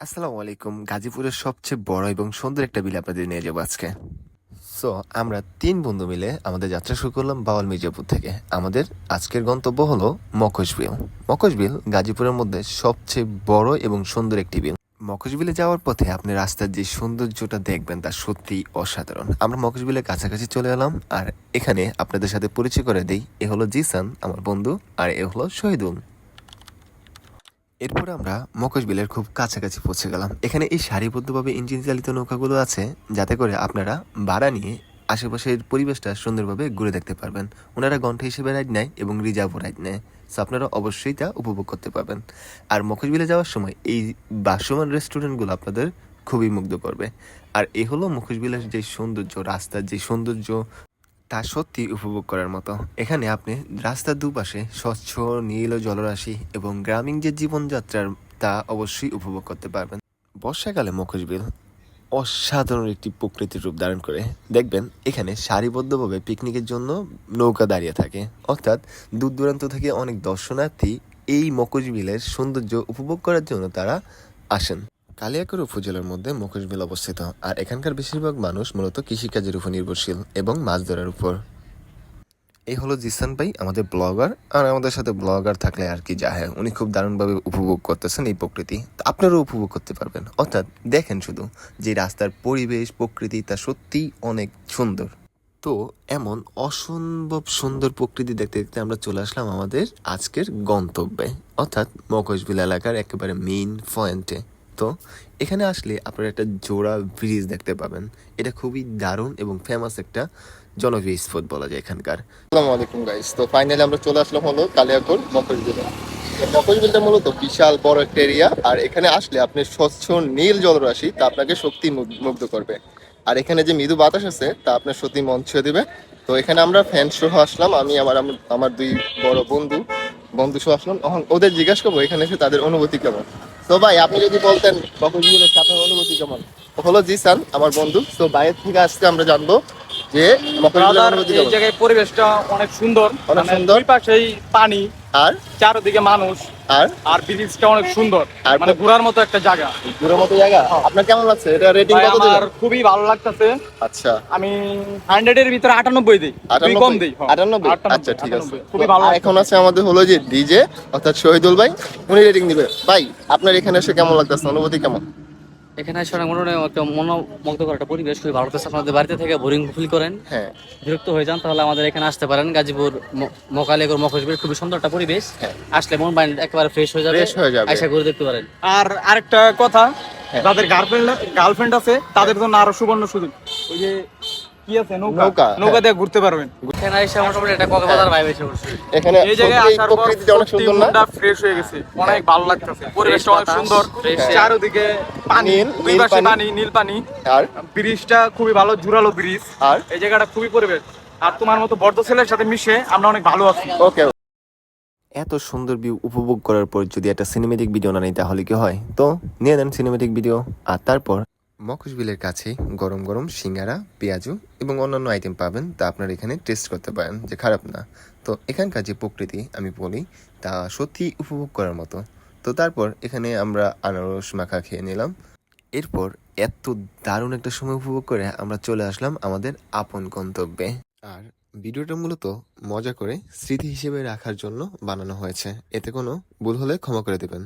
আসসালামু আলাইকুম। গাজীপুরের সবচেয়ে বড় এবং সুন্দর একটা বিল আপনাদের নিয়ে যাবো আজকে। সো আমরা ৩ বন্ধু মিলে আমাদের যাত্রা শুরু করলাম বাওয়াল মির্জাপুর থেকে। আমাদের আজকের গন্তব্য হলো মখশ বিল। মখশ বিল গাজীপুরের মধ্যে সবচেয়ে বড় এবং সুন্দর একটি বিল। মখশ বিলে যাওয়ার পথে আপনি রাস্তার যে সৌন্দর্যটা দেখবেন তা সত্যিই অসাধারণ। আমরা মখশ বিলের কাছাকাছি চলে এলাম, আর এখানে আপনাদের সাথে পরিচয় করে দিই, এ হলো জিসান আমার বন্ধু, আর এ হলো শহীদুল। এরপর আমরা মকশ বিলের খুব কাছাকাছি পৌঁছে গেলাম। এখানে এই সারিবদ্ধভাবে ইঞ্জিন চালিত নৌকাগুলো আছে, যাতে করে আপনারা ভাড়া নিয়ে আশেপাশের পরিবেশটা সুন্দরভাবে ঘুরে দেখতে পারবেন। ওনারা ঘন্টা হিসেবে রাইড নেয় এবং রিজার্ভও রাইড নেয়, সো আপনারা অবশ্যই তা উপভোগ করতে পারবেন। আর মকশ বিলে যাওয়ার সময় এই ভাসমান রেস্টুরেন্টগুলো আপনাদের খুবই মুগ্ধ করবে। আর এই হলো মকশ বিলের যে সৌন্দর্য, রাস্তার যে সৌন্দর্য, তা সত্যি উপভোগ করার মতো। এখানে আপনি রাস্তার দুপাশে স্বচ্ছ নীল জলরাশি এবং গ্রামীণ যে জীবনযাত্রার তা অবশ্যই উপভোগ করতে পারবেন। বর্ষাকালে মখশ বিল অসাধারণ একটি প্রকৃতির রূপ ধারণ করে। দেখবেন এখানে সারিবদ্ধভাবে পিকনিকের জন্য নৌকা দাঁড়িয়ে থাকে, অর্থাৎ দূর দূরান্ত থেকে অনেক দর্শনার্থী এই মখশ বিলের সৌন্দর্য উপভোগ করার জন্য তারা আসেন। কালিয়াকৈর উপজেলার মধ্যে মখশ বিল অবস্থিত, আর এখানকার বেশিরভাগ মানুষ মূলত কৃষিকাজের উপর নির্ভরশীল এবং মাছ ধরার উপর। এই হলো জিসান ভাই, আমাদের ব্লগার। আর আমাদের সাথে ব্লগার থাকলে আর কি যায়, উনি খুব দারুণভাবে উপভোগ করতেছেন এই প্রকৃতি, তো আপনারাও উপভোগ করতে পারবেন। অর্থাৎ দেখেন শুধু যে রাস্তার পরিবেশ প্রকৃতি তা সত্যিই অনেক সুন্দর। তো এমন অসম্ভব সুন্দর প্রকৃতি দেখতে দেখতে আমরা চলে আসলাম আমাদের আজকের গন্তব্যে, অর্থাৎ মখশবিল এলাকার একেবারে মেইন পয়েন্টে। তো এখানে আসলে আপনারা একটা জোড়া ব্রিজ দেখতে পাবেন। এটা খুবই দারুণ এবং ফেমাস একটা জনপ্রিয় স্পট বলা যায় এখানকার। আসসালামু আলাইকুম গাইস, তো ফাইনালি আমরা চলে আসলাম হলো কালিয়াকৈর মখশবিলে। মখশবিলটা মূলত বিশাল বড় একটা এরিয়া, আর এখানে আসলে আপনি স্বচ্ছ নীল জলরাশি তা আপনাকে সত্যি মুগ্ধ করবে। আর এখানে যে মৃদু বাতাস আছে তা আপনার সত্যি মন ছুঁয়ে দিবে। তো এখানে আমরা ফ্যান সহ আসলাম, আমি আমার দুই বড় বন্ধু সহ আসলাম। এখন ওদের জিজ্ঞাসা করবো এখানে এসে তাদের অনুভূতি কেমন। তো ভাই, আপনি যদি বলতেন মখশবিলের আপনার অনুভূতি কেমন। হলো জিসান আমার বন্ধু, তো বাইরের থেকে আসতে আমরা জানবো যে মখশবিলের অনুভূতি এই কেমন। জায়গায় পরিবেশটা অনেক সুন্দর, অনেক মানে সুন্দর। দুই পাশেই পানি, আর চারদিকে মানুষ, আর আর ব্রিজটা অনেক সুন্দর, আর মানে ঘোরার মতো একটা জায়গা। ঘুরের মতো জায়গা। আপনার কেমন লাগছে? এটা রেটিং ভাই, কত দিবেন? আমার খুবই ভালো লাগতেছে। আচ্ছা, আমি 100 এর ভিতরে 98 দিই, দুই কম 98? দিই। 98? 98, আচ্ছা ঠিক আছে। 98 খুবই ভালো আর লাগছে। এখন আছে আমাদের হলো যে ডিজে, অর্থাৎ শহীদুল ভাই, উনি রেটিং দিবে। ভাই, আপনার এখানে এসে কেমন লাগতেছে, অনুভূতি কেমন? এখানে আসলে অনেক মনোরম একটা মনোমুগ্ধকর একটা পরিবেশ, খুবই ভালো লাগতেছে। আপনাদের বাড়িতে থেকে বোরিং ফিল করেন, হ্যাঁ বিরক্ত হয়ে যান, তাহলে আমাদের এখানে আসতে পারেন। গাজীপুর মকালেগর মখশবিল খুবই সুন্দর একটা পরিবেশ। হ্যাঁ, আসলে মন মাইন্ড একেবারে ফ্রেশ হয়ে যাবে, ফ্রেশ হয়ে যাবে। আশা করে দেখতে পারেন। আর আরেকটা কথা, হ্যাঁ। যাদের গার্লফ্রেন্ড আছে তাদের জন্য আরো সুবর্ণ সুযোগ। ওই যে কি আছে, নৌকা, নৌকা হ্যাঁ। দিয়ে ঘুরতে পারবেন। এখানে এসে মোটামুটি একটা কক্সবাজার ভাইব এসে অবশ্যই। এখানে এই জায়গায় সত্যি আসার পর প্রকৃতিটা অনেক সুন্দর না? মনটা ফ্রেশ হয়ে গেছে, অনেক ভালো লাগতেছে। পরিবেশটা অনেক বাতাস, সুন্দর, fresh air। চারদিকে পানি, দুই নীল পাশে পানি। পানি, নীল পানি। আর ব্রিজটা খুবই ভালো, জোরালো ব্রিজ। আর এই জায়গাটা খুবই পরিবেশ। আর তোমার মতো বড় ছেলের সাথে মিশে আমরা অনেক ভালো আছি। ওকে। এত সুন্দর ভিউ উপভোগ করার পর যদি একটা সিনেমেটিক ভিডিও না নেই তাহলে কি হয়? তো নিয়ে নেন সিনেমেটিক ভিডিও। আর তারপর মখশবিলের কাছেই গরম গরম সিঙ্গারা, পেঁয়াজু এবং অন্যান্য আইটেম পাবেন, তা আপনারা এখানে টেস্ট করতে পারেন, যে খারাপ না। তো এখানকার যে প্রকৃতি আমি বলি তা সত্যি উপভোগ করার মতো। তো তারপর এখানে আমরা আনারস মাখা খেয়ে নিলাম। এরপর এত দারুণ একটা সময় উপভোগ করে আমরা চলে আসলাম আমাদের আপন গন্তব্যে। আর ভিডিওটা মূলত মজা করে স্মৃতি হিসেবে রাখার জন্য বানানো হয়েছে, এতে কোনো ভুল হলে ক্ষমা করে দেবেন।